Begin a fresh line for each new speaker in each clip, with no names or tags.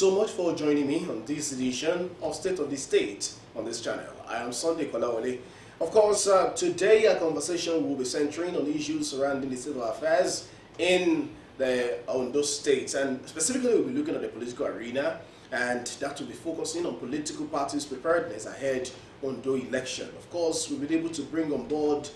so much for joining me on this edition of State of the State on this channel. I am Sunday Kolawole. Of course, today our conversation will be centering on issues surrounding the state of affairs in the Ondo State, and specifically we'll be looking at the political arena, and that will be focusing on political parties' preparedness ahead Ondo election. Of course, we've been able to bring on board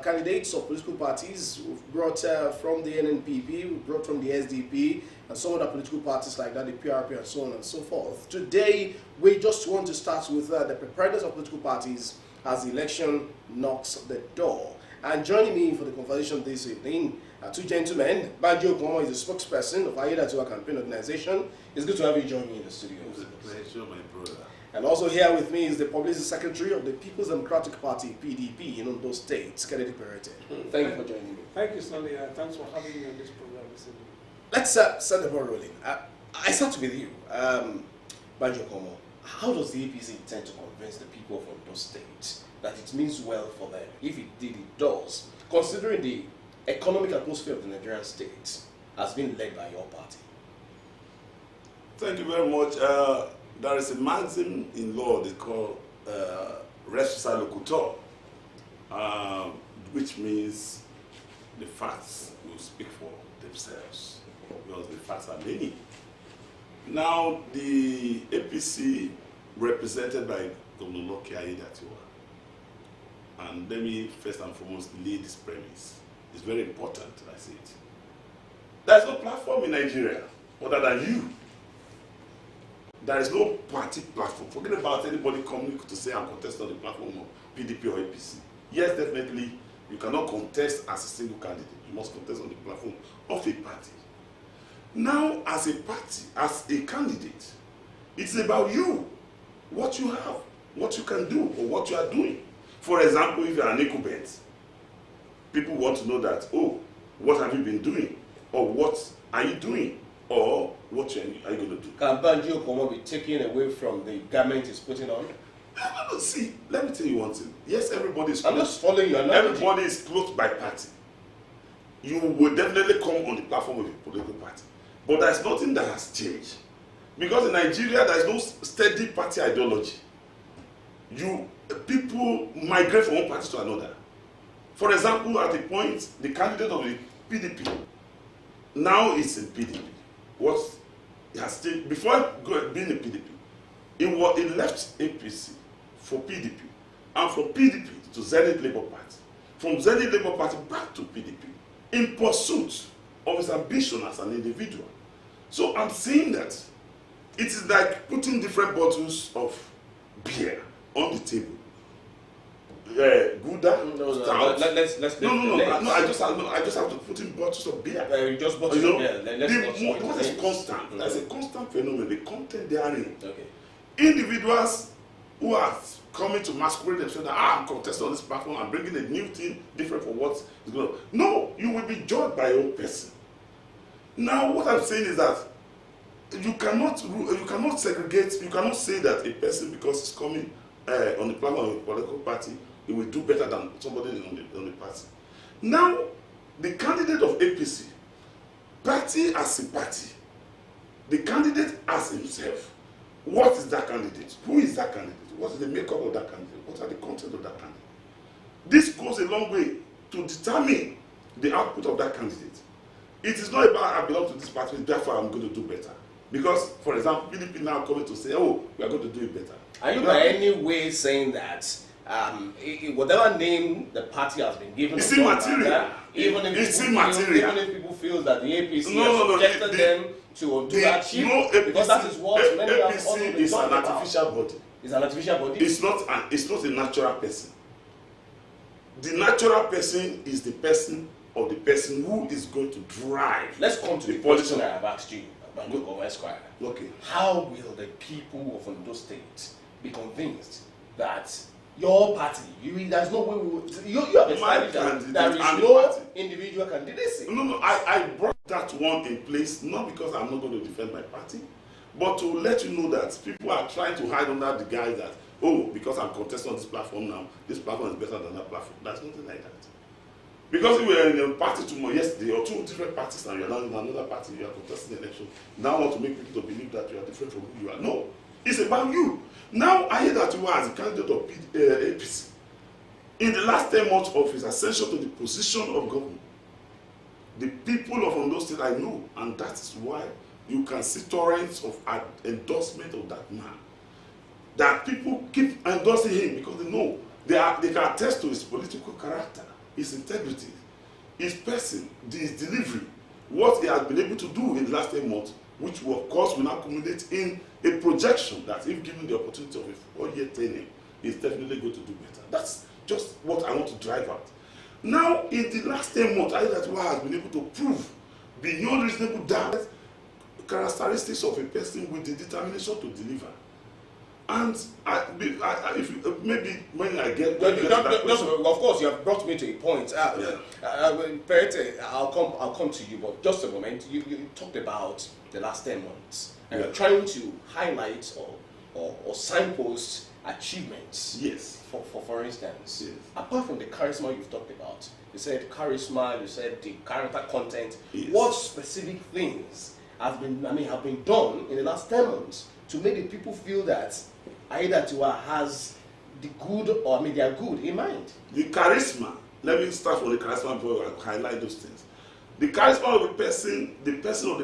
candidates of political parties. We've brought from the NNPP, we've brought from the SDP, and some other political parties like that, the PRP, and so on and so forth. Today, we just want to start with the preparedness of political parties as the election knocks the door. And joining me for the conversation this evening are two gentlemen. Banjo Okomo is the spokesperson of Ayeda to our campaign organization. It's good to have you join me in the studio.
It was a pleasure, my brother.
And also here with me is the Publicity Secretary of the People's Democratic Party, PDP, in Ondo State, Kennedy Perete. Thank you for joining me.
Thank you, Stanley. Thanks for having me on this program this evening.
Let's set the ball rolling. I start with you, Banjo Okomo. How does the APC intend to convince the people of Ondo State that it means well for them? If it did, it does, considering the economic atmosphere of the Nigerian state has been led by your party.
Thank you very much. There is a maxim in law they call res locutor, which means the facts will speak for themselves, because the facts are many. Now, the APC, represented by Governor Loki Ayedatiwa, and let me first and foremost lay this premise. It's very important, I say it. There's no platform in Nigeria other than you. There is no party platform. Forget about anybody coming to say I'm contesting on the platform of PDP or APC. Yes, definitely, you cannot contest as a single candidate. You must contest on the platform of a party. Now, as a party, as a candidate, it's about you, what you have, what you can do, or what you are doing. For example, if you are an incumbent, people want to know that, oh, what have you been doing? Or what are you doing? Or what are you going to do?
Can Banjo Okomo be taken away from the garment he's putting on?
No, see, let me tell you one thing. Yes, everybody is close.
I'm just following your analogy.
Everybody is close by party. You will definitely come on the platform of a political party. But there's nothing that has changed. Because in Nigeria, there is no steady party ideology. People migrate from one party to another. For example, at the point, the candidate of the PDP now is in PDP. Before being a PDP, he left APC for PDP, and from PDP to Zenith Labour Party, from Zenith Labour Party back to PDP, in pursuit of his ambition as an individual. So I'm saying that it is like putting different bottles of beer on the table. Gouda, stout. No. I just have to put in bottles of beer.
Just bottles of beer.
What is constant? There's a constant phenomenon. The content therein.
Okay.
Individuals who are coming to masquerade themselves that I'm contesting on this platform, I'm bringing a new thing different from what is going on. No, you will be judged by your own person. Now, what I'm saying is that you cannot segregate. You cannot say that a person, because he's coming on the platform of a political party, he will do better than somebody on the party. Now, the candidate of APC, party as a party, the candidate as himself, what is that candidate? Who is that candidate? What is the makeup of that candidate? What are the content of that candidate? This goes a long way to determine the output of that candidate. It is not about I belong to this party, therefore I'm going to do better. Because, for example, PDP now coming to say, oh, we are going to do it better.
Are you by any way saying that whatever name the party has been given,
it's immaterial.
Even if people feel that the APC has subjected them to do that shit, because that is what many have also been
is an
talking
artificial
about.
body.
It's an artificial body.
It's not a natural person. The natural person is the person or the person who is going to drive.
Let's come to the question I have asked you, Banjo Esquire.
Okay.
How will the people of Ondo State be convinced that your party, there's no way you have established that there is no individual candidacy?
No, I brought that one in place not because I'm not going to defend my party, but to let you know that people are trying to hide under the guise that, oh, because I'm contesting on this platform now, this platform is better than that platform. There's nothing like that. Because we were in a party tomorrow, yesterday, or two different parties, and you are now in another party, you are contesting the election. Now want to make people to believe that you are different from who you are. No, it's about you. Now I hear that you are as a candidate of APC. In the last 10 months of his ascension to the position of government, the people of Ondo State I know, and that is why you can see torrents of endorsement of that man. That people keep endorsing him because they know they can attest to his political character, his integrity, his person, his delivery, what he has been able to do in the last 10 months, which will, of course will now culminate in a projection that if given the opportunity of a 4-year tenure, he's definitely going to do better. That's just what I want to drive at. Now, in the last 10 months, Aiyedatiwa has been able to prove beyond reasonable doubt characteristics of a person with the determination to deliver. And maybe when I get
of course, you have brought me to a point. Perete, I'll come to you, but just a moment. You talked about the last 10 months and you're trying to highlight or signpost achievements.
Yes.
For instance,
yes.
Apart from the charisma you've talked about, you said charisma, you said the character content.
Yes.
What specific things have been done in the last 10 months to make the people feel that Aiyedatiwa has the good, or they are good in mind?
The charisma. Let me start from the charisma before I highlight those things. The charisma of the person of the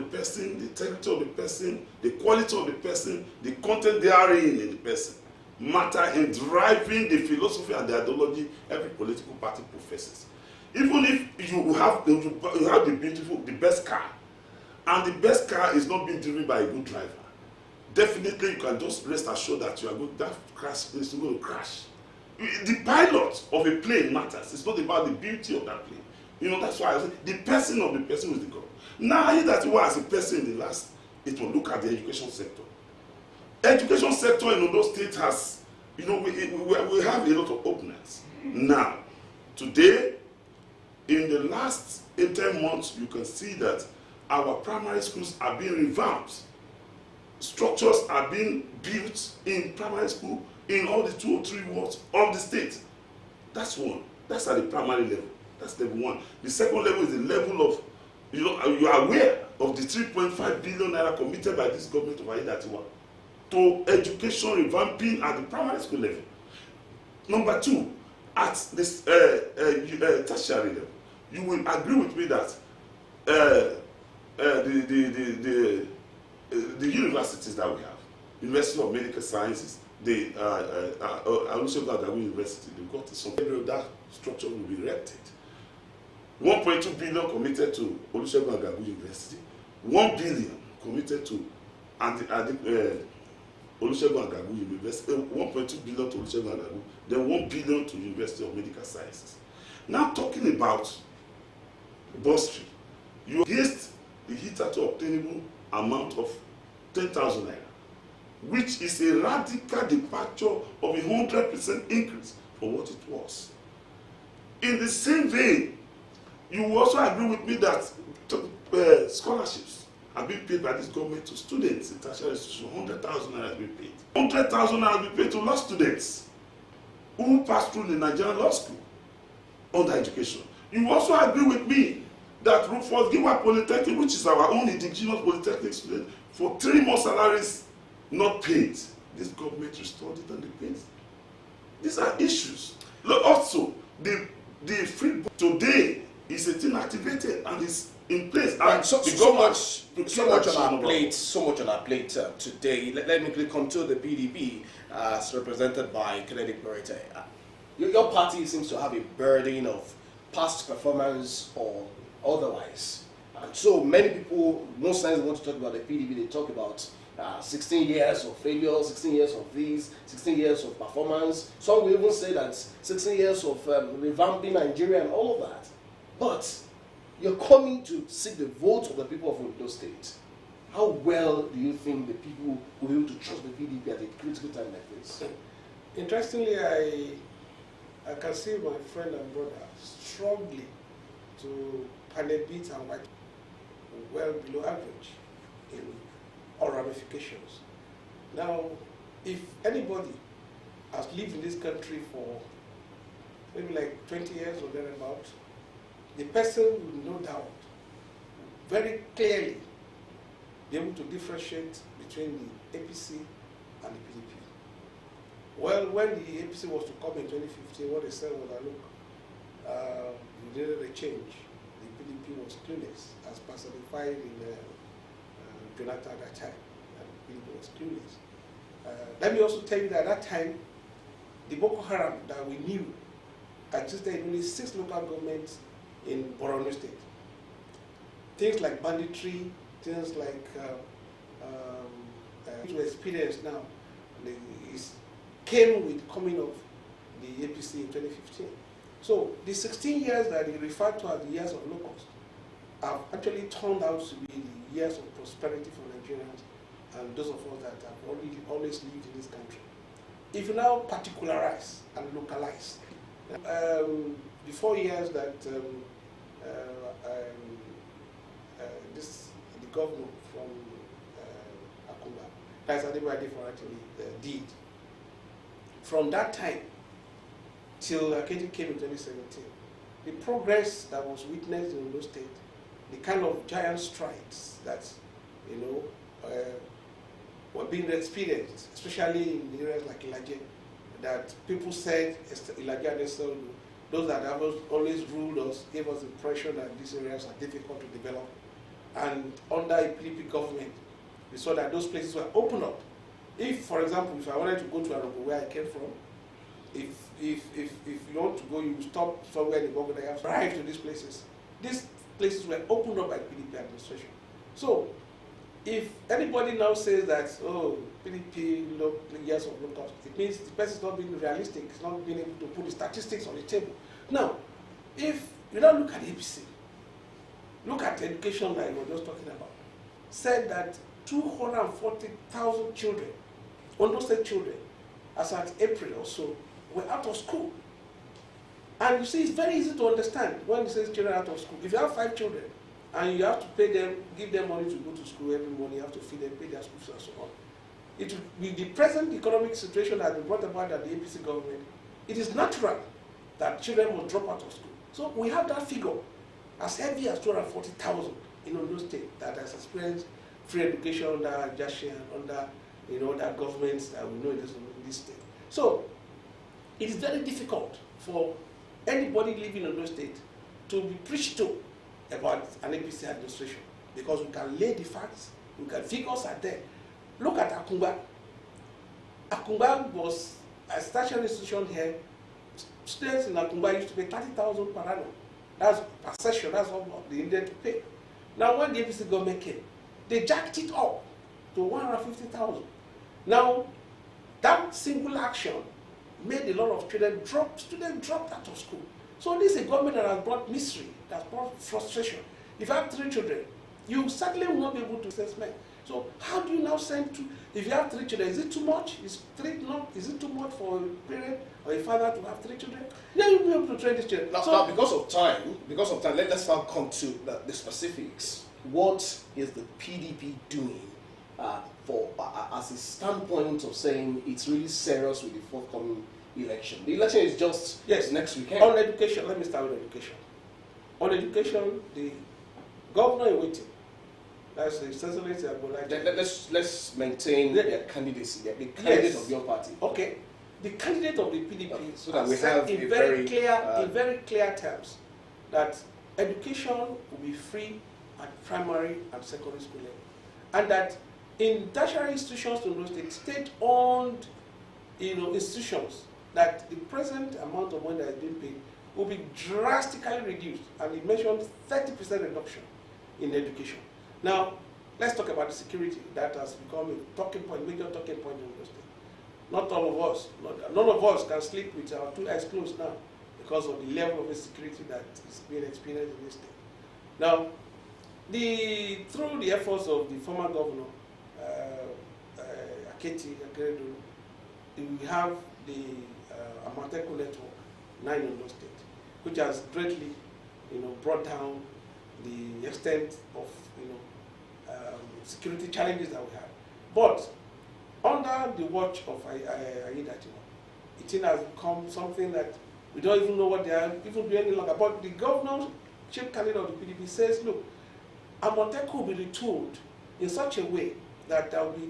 person, the integrity of the person, the quality of the person, the content they are in the person matter in driving the philosophy and the ideology every political party professes. Even if you have the best car, and the best car is not being driven by a good driver, definitely you can just rest assured that that crash is going to crash. The pilot of a plane matters. It's not about the beauty of that plane. You know, that's why I say the person of the person is the God. Now, Aiyedatiwa as a person in the last, it will look at the education sector. Education sector in Ondo State has, we have a lot of openness. Now, today, in the last 10 months, you can see that our primary schools are being revamped. Structures are being built in primary school in all the 2 or 3 wards of the state. That's one. That's at the primary level. That's level one. The second level is the level of, you are aware of the 3.5 billion naira committed by this government of Aiyedatiwa to education revamping at the primary school level. Number 2, at this tertiary level, you will agree with me that the universities that we have, University of Medical Sciences, the Osrc University, they've got something that structure will be erected. 1.2 billion committed to Olusegun Agagu University, 1 billion committed to Olusegun Agagu University, 1.2 billion to Olusegun Agagu, then 1 billion to University of Medical Sciences. Now talking about bursary, you against the hitherto obtainable amount of 10,000 naira, which is a radical departure of a 100% increase from what it was. In the same vein, you also agree with me that scholarships are being paid by this government to students in tertiary institutions. 100,000 naira has been paid. 100,000 naira has been paid to law students who pass through the Nigerian law school under education. You also agree with me that Rufus Giwa Polytechnic, which is our own indigenous polytechnic student, for 3 more salaries not paid. This government restored it and they paid. These are issues. Look, also, the free today is a thing activated and is in place. And
so much on our plate today. Let me quickly come to the PDP as represented by Kennedy Perete. Your party seems to have a burden of past performance or otherwise. And so many people, most times want to talk about the PDP, they talk about 16 years of failure, 16 years of this, 16 years of performance. Some will even say that 16 years of revamping Nigeria and all of that. But you're coming to seek the vote of the people of Ondo State. How well do you think the people will be able to trust the PDP at a critical time like this?
Interestingly, I can see my friend and brother struggling to penetrate and white well below average in all ramifications. Now, if anybody has lived in this country for maybe like 20 years or thereabout, the person will no doubt very clearly be able to differentiate between the APC and the PDP. Well, when the APC was to come in 2015, what they said was that, look, we needed a change. The PDP was clueless, as personified in Jonathan at that time. The PDP was clueless. Let me also tell you that at that time, the Boko Haram that we knew existed in only 6 local governments in Borno State. Things like banditry, things like to experience now, came with the coming of the APC in 2015. So the 16 years that they refer to as the years of locust have actually turned out to be the years of prosperity for Nigerians and those of us that have always lived in this country. If you now particularize and localize, the 4 years that the governor from Akumba, that's Adebayo for actually did, from that time till Aketi came in 2017, the progress that was witnessed in those states, the kind of giant strides that were being experienced, especially in areas like Ilaje, that people said Ilaje and Esau, those that have always ruled us, gave us the impression that these areas are difficult to develop. And under a PDP government, we saw that those places were opened up. If, for example, if I wanted to go to Arogo, where I came from, if you want to go, you stop somewhere in the Bogo, you have to drive to these places. These places were opened up by PDP administration. So, if anybody now says that, oh, PDP, years of locust, it means the person is not being realistic, it's not being able to put the statistics on the table. Now, if you now look at the APC, look at education that we were just talking about, said that 240,000 children, Ondo State children, as at April or so, were out of school. And you see, it's very easy to understand when it says children out of school. If you have 5 children, and you have to pay them, give them money to go to school every morning, you have to feed them, pay their school fees and so on. It will be the present economic situation that has been brought about by the APC government. It is natural that children will drop out of school. So we have that figure as heavy as 240,000 in Ondo State that has experienced free education under Jashi and under other governments that we know in this state. So it is very difficult for anybody living in Ondo State to be preached to about an APC administration, because we can lay the facts, we can figures are there. Look at Akumba. Akumba was a tertiary institution here. Students in Akumba used to pay 30,000 per annum. That's per session, that's what they needed to pay. Now when the APC government came, they jacked it up to 150,000. Now that single action made a lot of students dropped out of school. So this is a government that has brought misery, that has brought frustration. If you have 3 children, you certainly will not be able to assessment. So how do you now send to, if you have 3 children, is it too much? Is it too much for a parent or a father to have 3 children? Then you'll be able to train these children.
Now, because of time, let's now come to the specifics. What is the PDP doing as a standpoint of saying it's really serious with the forthcoming election? The election is just next weekend.
On education, let me start with education. On education, the governor in waiting, that's the Excellency Agbola.
Let's maintain their candidacy, the candidate of your party.
Okay. The candidate of the PDP
so that we have
in very clear terms that education will be free at primary and secondary school level, and that in tertiary institutions in those states, state-owned institutions, that the present amount of money that is being paid will be drastically reduced, and it mentioned 30% reduction in education. Now, let's talk about the security that has become a talking point, major talking point in those states. Not all of us, none of us can sleep with our 2 eyes closed now because of the level of insecurity that is being experienced in this state. Now, through the efforts of the former governor, Aketi, we have the Amateku network, 9 in those states, which has greatly brought down the extent of security challenges that we have. But under the watch of Aiyedatiwa, it has become something that we don't even know what they are even doing any longer. But the governor chief candidate of the PDP says, look, Amoteco will be retooled in such a way that there will be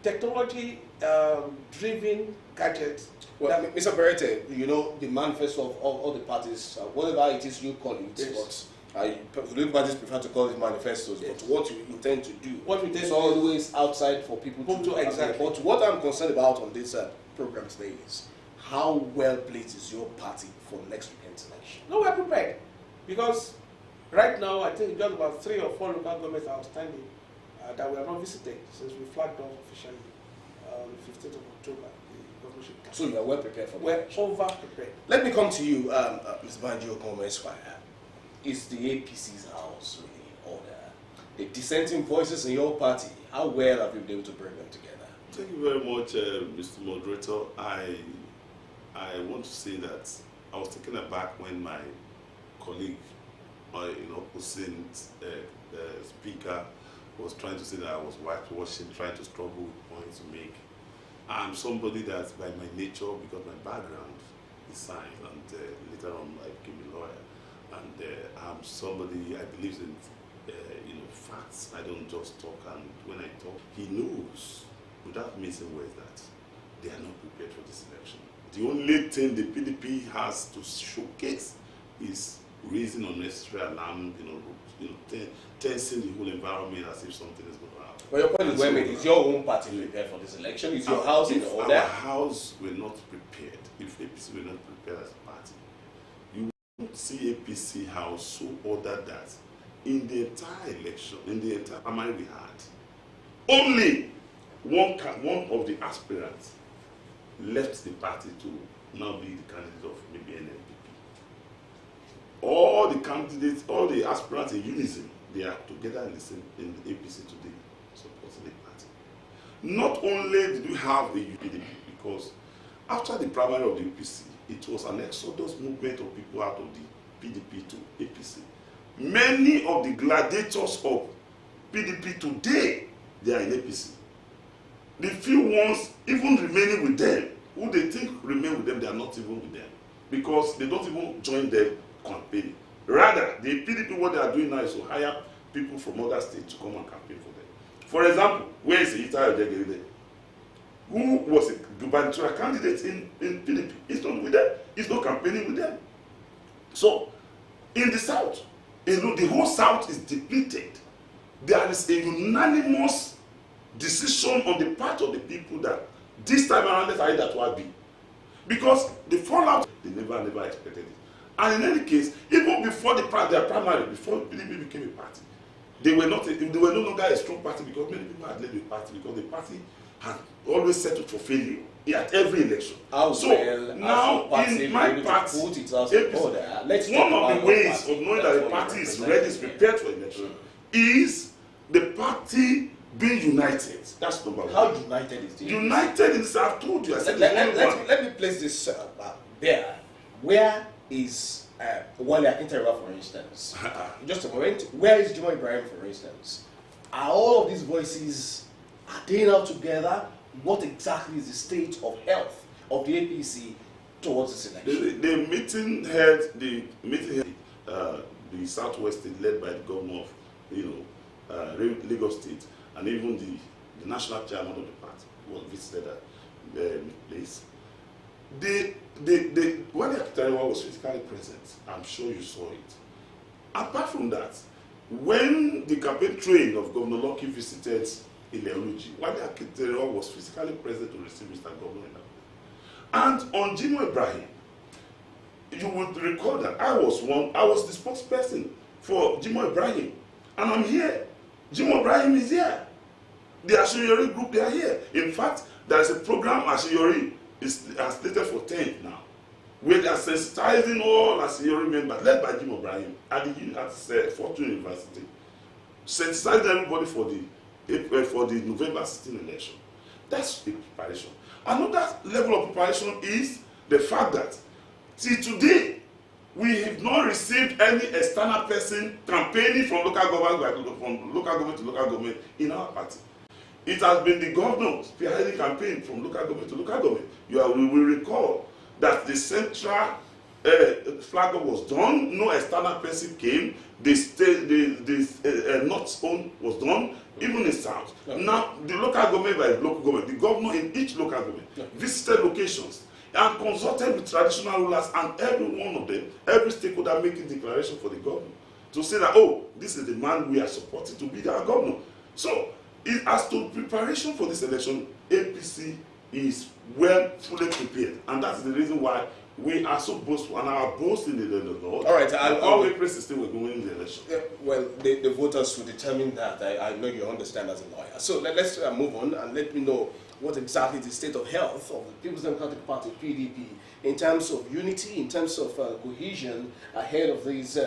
technology-driven gadgets.
Well, Mr. Berete, you know, the manifesto of all the parties, whatever it is you call it,
Yes.
but political parties prefer to call it manifestos,
Yes.
but what you intend to do,
What we intend
it's
to do
always outside for people to do.
exactly.
But what I'm concerned about on this program today is how well placed is your party for next weekend's election?
No, we're prepared. Because right now, I think just about 3 or 4 local governments are outstanding that we have not visited since we flagged off officially on the 15th of October. The governorship.
So you are well prepared for
We're
that.
over prepared.
Let me come to you, Mr. Banjo Gomez Esquire. Is the APC's house really in order? The dissenting voices in your party, how well have you been able to bring them together?
Thank you very much, Mr. Moderator. I want to say that I was taken aback when my colleague, my opposing speaker, was trying to say that I was whitewashing, trying to struggle with points to make. I'm somebody that, by my nature, because my background is science, and later on I became a lawyer, and I'm somebody I believe in, facts. I don't just talk, and when I talk, he knows, without missing words, that they are not prepared for this election. The only thing the PDP has to showcase is raising unnecessary alarm, tensing the whole environment as if something is going to happen.
Well, your point is well made. Is your own party prepared for this election? Is your house in order?
Our house were not prepared. If APC were not prepared as a party, you would see APC house so ordered that in the entire election, in the entire primary we had, only one of the aspirants left the party to now be the candidate of maybe an NPP. All the candidates, all the aspirants in unison, they are together in the same in the APC today, supporting the party. Not only did we have a UPDP, because after the primary of the APC, it was an exodus movement of people out of the PDP to APC. Many of the gladiators of PDP today, they are in APC. The few ones even remaining with them, who they think remain with them, they are not even with them, because they don't even join them campaigning. Rather, the PDP, what they are doing now is to hire people from other states to come and campaign for them. For example, where is Ita Ojegede, who was a gubernatorial candidate in PDP? He's not with them. He's not campaigning with them. So, in the South, the whole South is depleted. There is a unanimous decision on the part of the people that this time around, let's say that will be. Because the fallout, they never expected it. And in any case, even before their primary, before PDP became a party, they were no longer a strong party, because many people had led the party, because the party had always settled for failure at every election.
So
now in my party, one of the ways of knowing that the party is ready, is prepared for election, is the party being united. That's number one.
How united is it?
United is, I've told you, I said
let me place this there. Where is Wale Akintarewa, for instance? Just a moment. Where is Jimoh Ibrahim, for instance? Are all of these voices, are they now together? What exactly is the state of health of the APC towards this election?
The meeting held, the Southwest State, led by the governor of Lagos State, and even the national chairman of the party was visited at the place. Wale Akintarewa was physically present. I'm sure you saw it. Apart from that, when the campaign train of Governor Lucky visited Ile-Oluji, Wale Akintarewa was physically present to receive Mr. Governor. And on Jimoh Ibrahim, you would recall that I was the spokesperson for Jimoh Ibrahim, and I'm here. Jimoh Ibrahim is here. The Ashiyori group, they are here. In fact, there is a program Ashiyori is slated for 10th now, where they are sensitizing all Ashiyori members, led by Jimoh Ibrahim at Fortune University, sensitizing everybody for the November 16 election. That's the preparation. Another level of preparation is the fact that till today, we have not received any external person campaigning from local government to local government in our party. It has been the governor spearheading campaign from local government to local government. We will recall that the central flag up was done, no external person came, the state, the North Zone was done, even in South.
Okay.
Now, the local government by local government, the governor in each local government visited locations and consulted with traditional rulers and every one of them, every stakeholder making declaration for the governor to say that, oh, this is the man we are supporting to be our governor. So, as to preparation for this election, APC is fully prepared, and that's the reason why we are so boastful, and our boast in the Lord.
All right,
all APC still will go in the election.
Well, the voters will determine that. I know you understand as a lawyer. So let's move on and let me know what exactly the state of health of the People's Democratic Party, PDP, in terms of unity, in terms of cohesion ahead of these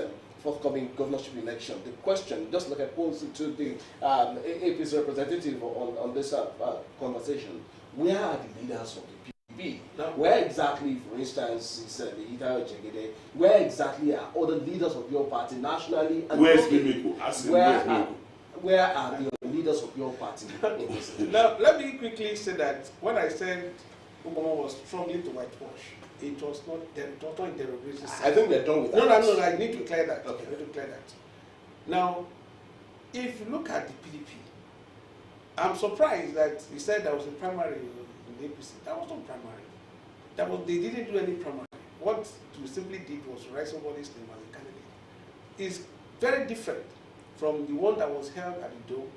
forthcoming governorship election. The question, just like I posed to the AP's representative on this conversation, where are the leaders of the PDP? Now, where exactly, for instance, is the Ita Jegede? Where exactly are other leaders of your party nationally? And
where is Mimiko?
Where are the leaders of your party in this election?
Now, let me quickly say that when I said Obama was struggling to whitewash, it was not interrogation.
I think we're done with that.
No, I need to clear that.
Okay.
I need to clear that. Now, if you look at the PDP, I'm surprised that he said there was a primary in the APC. That was not primary. They didn't do any primary. What we simply did was write somebody's name as a candidate. It's very different from the one that was held at the Dome,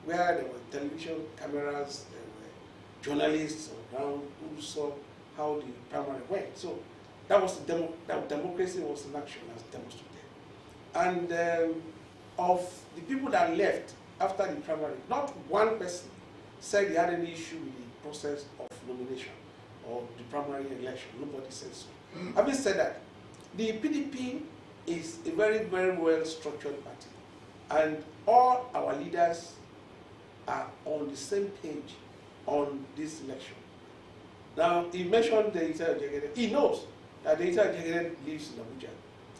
where there were television cameras, there were journalists on ground who saw how the primary went. So that was that democracy was in action as demonstrated. And of the people that left after the primary, not one person said he had any issue with the process of nomination or the primary election. Nobody said so. Having said that, the PDP is a very, very well structured party, and all our leaders are on the same page on this election. Now, he mentioned the Ita Jegede. He knows that the Ita Jegede lives in Abuja,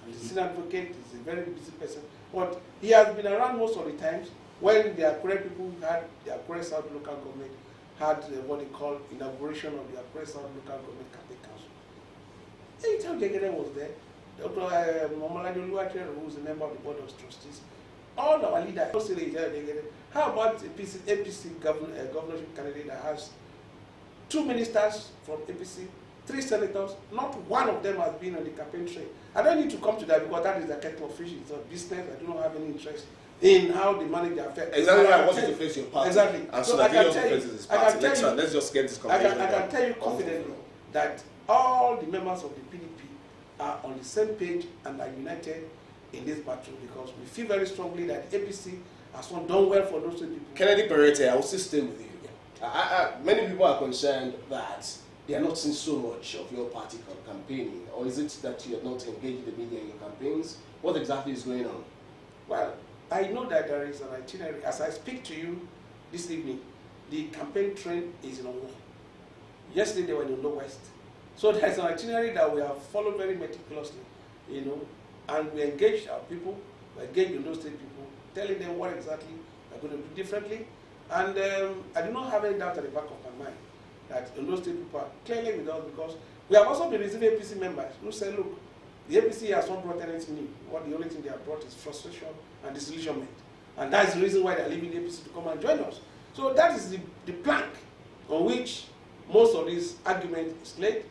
and the senior advocate is a very busy person, but he has been around most of the times when the Akure people had the Akure South local government had what they call inauguration of the Akure South local government campaign council. Ita Jegede was there. Dr. Momalade Oluwatere, who is a member of the board of trustees. All our leaders. How about APC governorship candidate that has 2 ministers from APC, 3 senators? Not one of them has been on the campaign trail. I don't need to come to that because that is a kettle of fish. It's a business. I do not have any interest in how they manage their affairs.
Exactly. I want you to face your party.
Exactly.
And
so
that
I can tell you,
let's just get this conversation.
I can tell you confidently that all the members of the PDP are on the same page and are united in this battle because we feel very strongly that APC has not done well for those 2 people.
Kennedy Perete, I will still stay with you. Many people are concerned that they are not seeing so much of your party campaigning, or is it that you have not engaged the media in your campaigns? What exactly is going on?
Well, I know that there is an itinerary. As I speak to you this evening, the campaign train is in Owo. Yesterday they were in the West. So there's an itinerary that we have followed very meticulously, and we engaged our people, we engaged those 3 people, telling them what exactly we're going to do differently. And I do not have any doubt at the back of my mind that those 3 people are clearly with us because we have also been receiving APC members who say, look, the APC has not brought anything new. The only thing they have brought is frustration and disillusionment. And that's the reason why they're leaving the APC to come and join us. So that is the plank on which most of this argument is laid.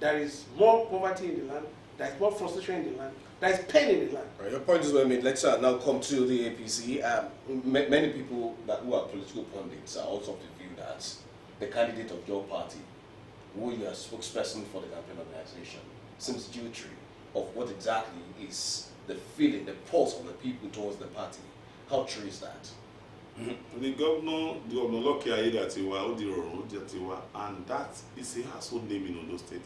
There is more poverty in the land, there is more frustration in the land, there is pain in the land.
Right, your point is well made. Let's now come to the APC. Many people who are political pundits are also of the view that the candidate of your party, who you are spokesperson for the campaign organization, seems jittery of what exactly is the feeling, the pulse of the people towards the party. How true is that?
The governor Loki Ayedatiwa, Odiroro, and that is a household name in Ondo State.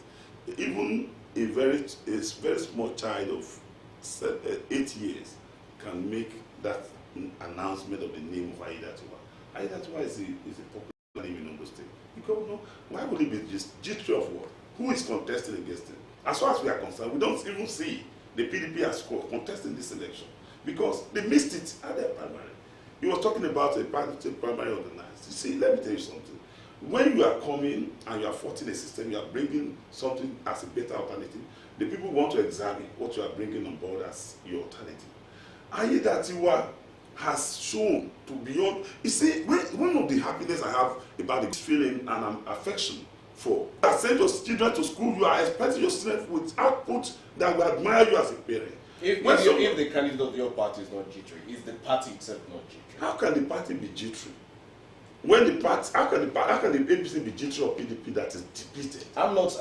Even a very small child of 8 years can make that announcement of the name of Ayedatiwa. Ayedatiwa is a popular name in Ondo State. The governor, why would it be just jittery of what? Who is contesting against him? As far as we are concerned, we don't even see the PDP as contesting this election because they missed it at their primary. He was talking about a party primary organized. You see, let me tell you something. When you are coming and you are faulting a system, you are bringing something as a better alternative, the people want to examine what you are bringing on board as your alternative. Ayedatiwa has shown to beyond. You see, one of the happiness I have about this feeling and affection for. You send your children to school, you are expecting your students with output that will admire you as a parent.
If the candidate of your party is not jittery, is the party itself not jittery?
How can the party be jittery? When the party, how can the APC be jittery or PDP that is defeated?
I'm not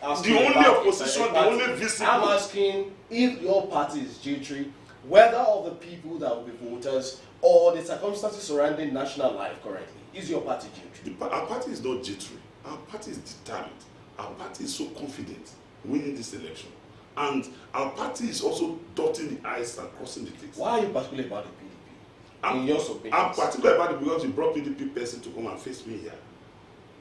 asking.
The only opposition, the only visible.
I'm asking if your party is jittery, whether of the people that will be voters or the circumstances surrounding national life currently. Is your party jittery?
Our party is not jittery. Our party is determined. Our party is so confident winning this election. And our party is also dotting the I's and crossing the T's.
Why are you particular about the PDP? In your opinion?
I'm particular about it because you brought PDP person to come and face me here.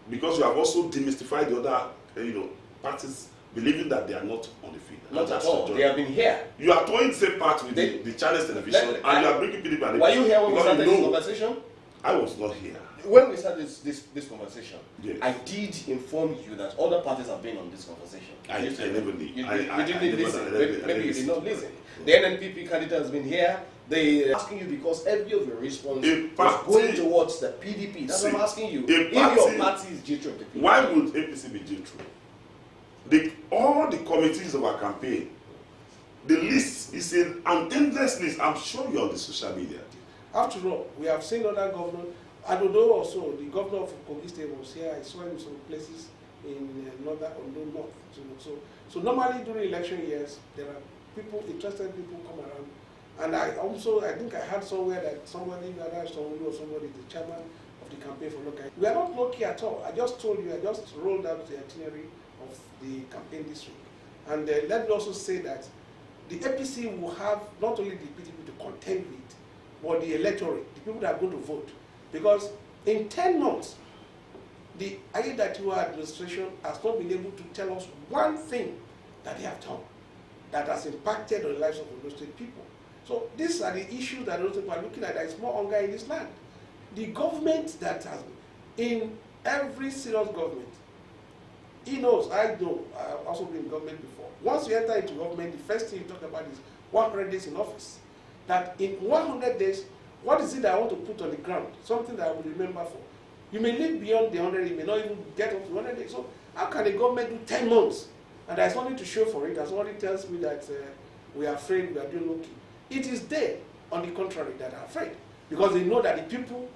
Because you have also demystified the other parties believing that they are not on the field.
Not at all. They have been here.
You are throwing the same part with the Chinese television and you are bringing PDP and
were you here when we started this conversation?
I was not here.
When we started this conversation,
yes.
I did inform you that other parties have been on this conversation.
I never did.
You didn't listen. Maybe you did not listen. The NNPP candidate has been here. They are asking you because every of your response was going towards the PDP. That's what I'm asking you. If your party is jittery of the PDP.
Why would APC be jittery? All the committees of our campaign, the list is an endless list. I'm sure you're on the social media.
After all, we have seen other governors. Adodo also, the governor of Kogi State was here. I saw him in some places in northern Ondo North. So normally during election years, there are interested people come around. And I think I heard somewhere that somebody, whether or somebody, the chairman of the campaign for local. We are not lucky at all. I just told you, I just rolled out the itinerary of the campaign this week. And let me also say that the APC will have not only the PDP to contend with, but the electorate, the people that are going to vote. Because in 10 months, the Ayedatiwa administration has not been able to tell us one thing that they have done that has impacted on the lives of Ondo State people. So these are the issues that Ondo State are looking at. There is more hunger in this land. The government that has been in every serious government, he knows, I know, I've also been in government before. Once you enter into government, the first thing you talk about is 100 days in office. That in 100 days, what is it that I want to put on the ground? Something that I will remember for. You may live beyond the 100, you may not even get up to 100 days. So how can a government do 10 months? And there's nothing to show for it. As somebody tells me that we are afraid, we are doing okay. It is they, on the contrary, that are afraid. Because they know that the people,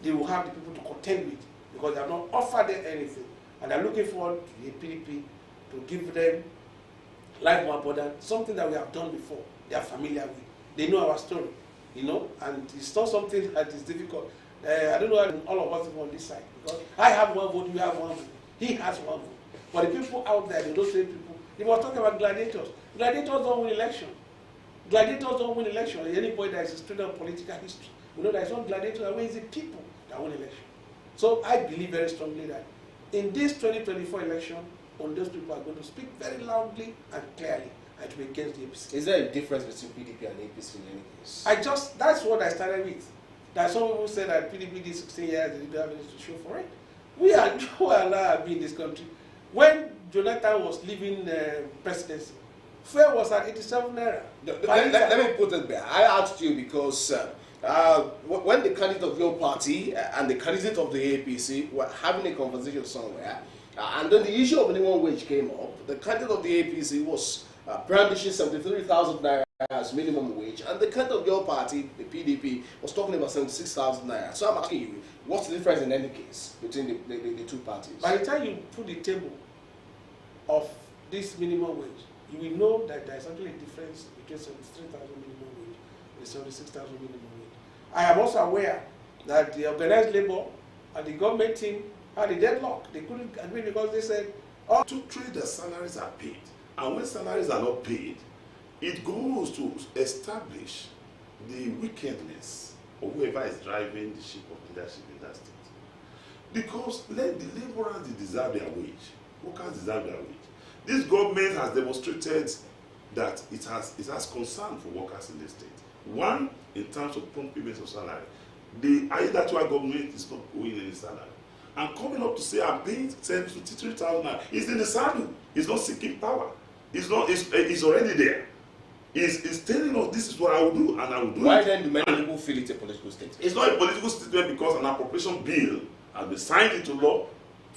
they will have the people to contend with. Because they have not offered them anything. And they're looking forward to the PDP to give them life more important, something that we have done before. They are familiar with. They know our story, and it's not something that is difficult. I don't know all of us on this side, because I have one vote, you have one vote, he has one vote. But the people out there, they don't say people, they were talking about gladiators. Gladiators don't win election. Gladiators don't win election. Anybody that is a student of political history, there is one gladiator that wins the people that win election. So I believe very strongly that in this 2024 election, those people are going to speak very loudly and clearly and to be against the APC.
Is there a difference between PDP and APC in any case?
That's what I started with. That some people say that PDP did 16 years, they didn't have anything to show for it. We are allowed to be in this country. When Jonathan was leaving presidency, fuel was at 87 naira.
Let me put it there. I asked you because when the candidate of your party and the candidate of the APC were having a conversation somewhere, and then the issue of minimum wage came up, the candidate of the APC was brandishing 73,000 naira as minimum wage, and the candidate of your party, the PDP, was talking about 76,000 naira. So I'm asking you, what's the difference in any case between the two parties?
By the time you put the table of this minimum wage, you will know that there is actually a difference between 73,000 minimum wage and 76,000 minimum wage. I am also aware that the organized labor and the government team had a deadlock. They couldn't agree because they said,
to trade, the salaries are paid. And when salaries are not paid, it goes to establish the wickedness of whoever is driving the ship of leadership in that state. Because let the laborers deserve their wage. Workers deserve their wage. This government has demonstrated that it has concern for workers in the state. One, in terms of prompt payments of salary. The Ayedatiwa government is not owing any salary. and coming up to say I'm paying 73,000 naira. He's in the saddle. He's not seeking power. He's already there. He's telling us this is what I will do, and I will do it.
Why then do many people feel it's a political statement?
It's not a political statement because an appropriation bill has been signed into law,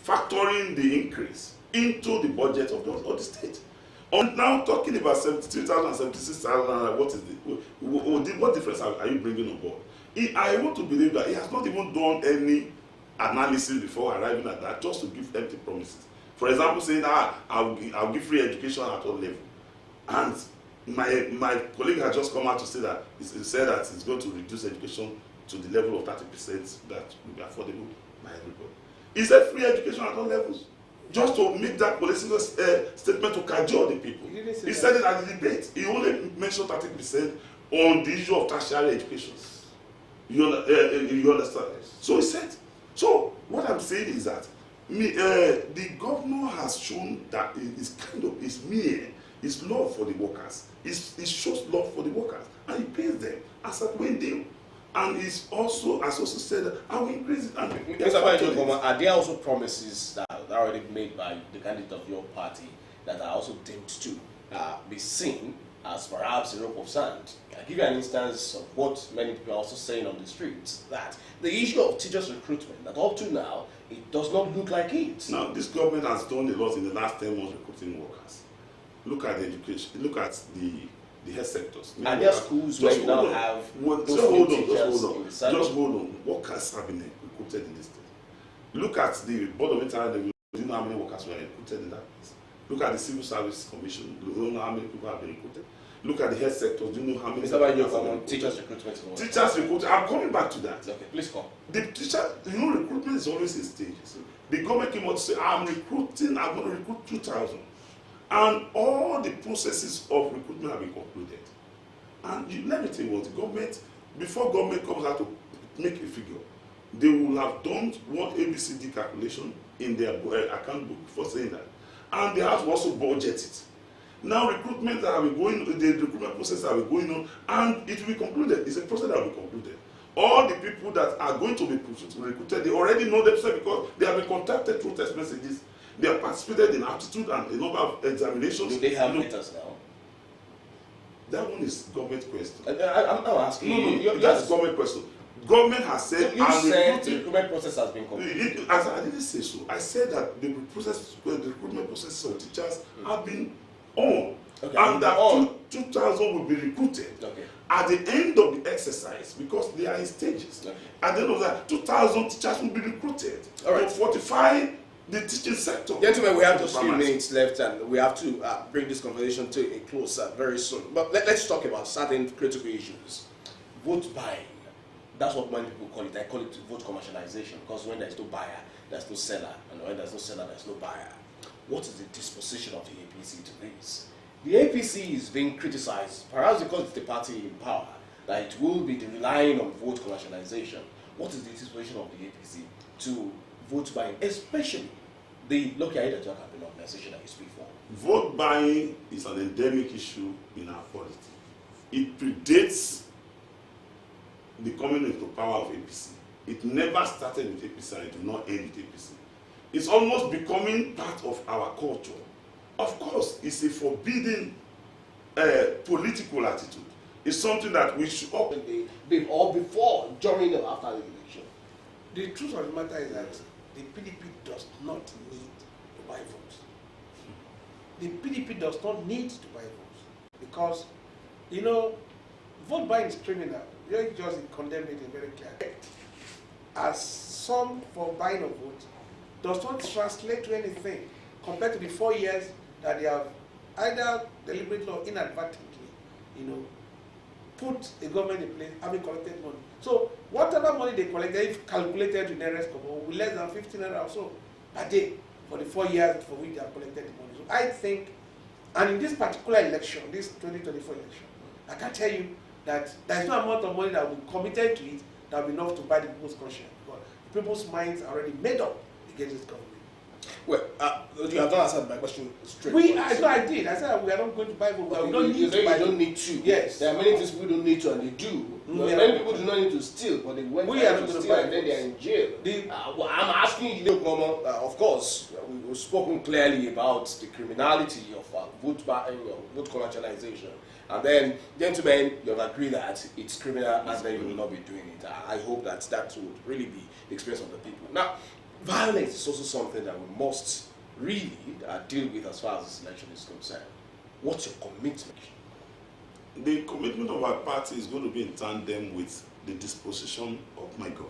factoring the increase into the budget of the state. On now talking about 72,000 and 76,000, what is what difference are you bringing on board? I want to believe that he has not even done any analysis before arriving at that, just to give empty promises. For example, saying, I'll give free education at all levels. And my colleague has just come out to say that he said that it's going to reduce education to the level of 30% that will be affordable by everybody. He said free education at all levels, just to make that political statement to cajole the people. He said it at the debate. He only mentioned 30% on the issue of tertiary education. You understand? So he said. So what I'm saying is that the governor has shown that it's mere. It's love for the workers. It shows love for the workers, and he pays them as a when deal. And he's also, as also said, I will increase it. And
are there also promises that are already made by the candidate of your party that are also deemed to be seen as perhaps a rope of sand? I'll give you an instance of what many people are also saying on the streets, that the issue of teachers' recruitment, that up to now, it does not look like it.
Now, this government has done a lot in the last 10 months recruiting workers. Look at the education, look at the health sectors.
And there are schools where you now have
just hold on. Workers have been recruited in this state. Look at the Board of Internal Revenue. Do you know how many workers were recruited in that place? Look at the Civil Service Commission. Do you know how many people have been recruited? Look at the health sector. Do you know how many?
Mr. Banjo, teachers recruitment.
Teachers recruitment. I'm coming back to that.
Okay, please come.
The teacher, recruitment is always in stages. The government came out to say, I'm going to recruit 2,000. And all the processes of recruitment have been concluded. And let me tell you what, the government, before government comes out to make a figure, they will have done one ABCD calculation in their account book before saying that. And they have to also budget it. Now recruitment that will be going, the recruitment process that will be going on, and it will be concluded. It's a process that will be concluded. All the people that are going to be recruited, they already know themselves because they have been contacted through text messages. They have participated in aptitude and a number of examinations.
Do they have letters now?
That one is government question.
I'm not asking.
No, that's government question. Government has said.
You said the recruitment process has been completed.
I didn't say so. I said that the recruitment process of teachers have been on,
okay,
and that 2,000 will be recruited.
Okay.
At the end of the exercise, because they are in stages. Okay. At the end of that, 2,000 teachers will be recruited.
All right.
To fortify the teaching sector.
Gentlemen, we have just a few minutes left, and we have to bring this conversation to a close very soon. But let's talk about certain critical issues. Vote buying. That's what many people call it. I call it vote commercialization, because when there's no buyer, there's no seller. And when there's no seller, there's no buyer. What is the disposition of the APC to this? The APC is being criticized, perhaps because it's the party in power, that it will be relying on vote commercialization. What is the disposition of the APC to vote buying, especially the Loki Aida campaign organization that you speak for?
Vote buying is an endemic issue in our polity. It predates the coming into power of APC. It never started with APC and it will not end with APC. It's almost becoming part of our culture. Of course, it's a forbidden political attitude. It's something that we should all
before, during, or after the election.
The truth of the matter is that the PDP does not need to buy votes. The PDP does not need to buy votes because, vote buying is criminal. You just condemn it in very clear. As some for buying of votes does not translate to anything compared to the 4 years that they have either deliberately or inadvertently, put a government in place, having collected money. So whatever money they collect, they've calculated to the nearest couple, will be less than 15 naira or so per day for the 4 years for which they have collected the money. So I think, and in this particular election, this 2024 election, I can tell you that there's no amount of money that will be committed to it that will be enough to buy the people's conscience. Because the people's minds are already made up against this government.
Well, you have not answered my question straight.
I did. I said we are not going to buy votes. We don't need to buy.
You don't need to.
Yes.
There are many things we don't need to, and they do. Many people do not need to steal, but they went to steal and then they are in jail. Well, I'm asking you, of course, we've spoken clearly about the criminality of vote commercialization. And then, gentlemen, you have agreed that it's criminal and then you will not be doing it. I hope that would really be the experience of the people. Now, violence is also something that we must really deal with as far as this election is concerned. What's your commitment?
The commitment of our party is going to be in tandem with the disposition of my governor.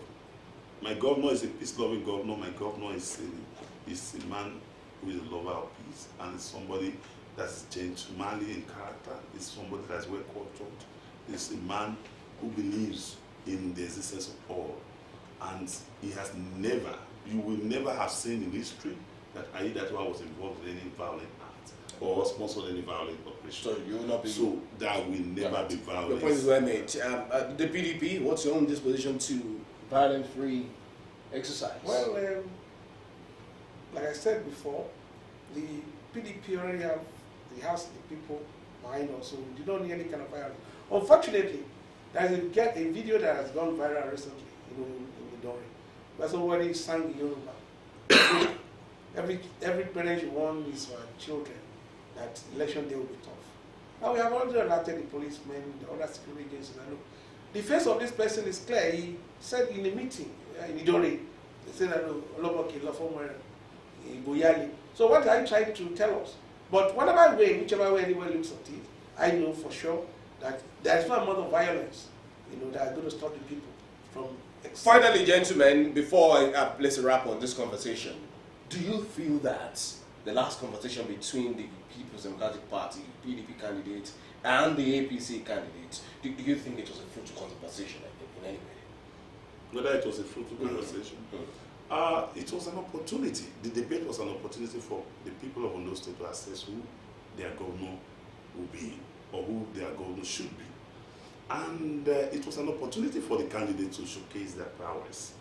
My governor is a peace-loving governor. My governor is a man who is a lover of peace and is somebody that's gentlemanly in character. Is somebody that's well cultured. Is a man who believes in the existence of all. And he has never, you will never have seen in history that Aiyedatiwa was involved in any violent act or sponsored any violent operation. So you will not be. So that will never be violent.
Your point is well made. The PDP, what's your own disposition to violent-free exercise?
Well, like I said before, the PDP already has the people behind us, so we do not need any kind of violence. Unfortunately, there is a video that has gone viral recently in Midori. That's already sang in Yoruba. Every parent should warn his children that election day will be tough. Now we have already alerted the policemen, the other security agencies. The face of this person is clear. He said in a meeting in Midori, they said that so what are you trying to tell us? But whatever way, whichever way anyone looks at it, I know for sure that there is no amount of violence, that is going to stop the people from.
Finally, gentlemen, before I place a wrap on this conversation, do you feel that the last conversation between the People's Democratic Party, PDP candidate, and the APC candidate, do you think it was a fruitful conversation in any way?
Whether it was a fruitful conversation? It was an opportunity. The debate was an opportunity for the people of Ondo State to assess who their governor will be or who their governor should be. And it was an opportunity for the candidates to showcase their prowess.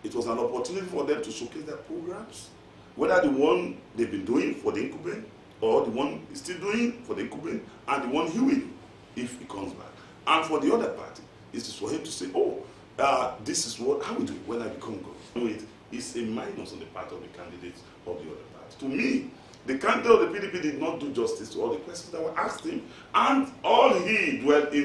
It was an opportunity for them to showcase their programs, whether the one they've been doing for the incumbent or the one he's still doing for the incumbent and the one he will do if he comes back. And for the other party, it's for him to say, this is how we do it when I become governor. It's a minus on the part of the candidates of the other party. To me, the candidate of the PDP did not do justice to all the questions that were asked him, and all he dwelt in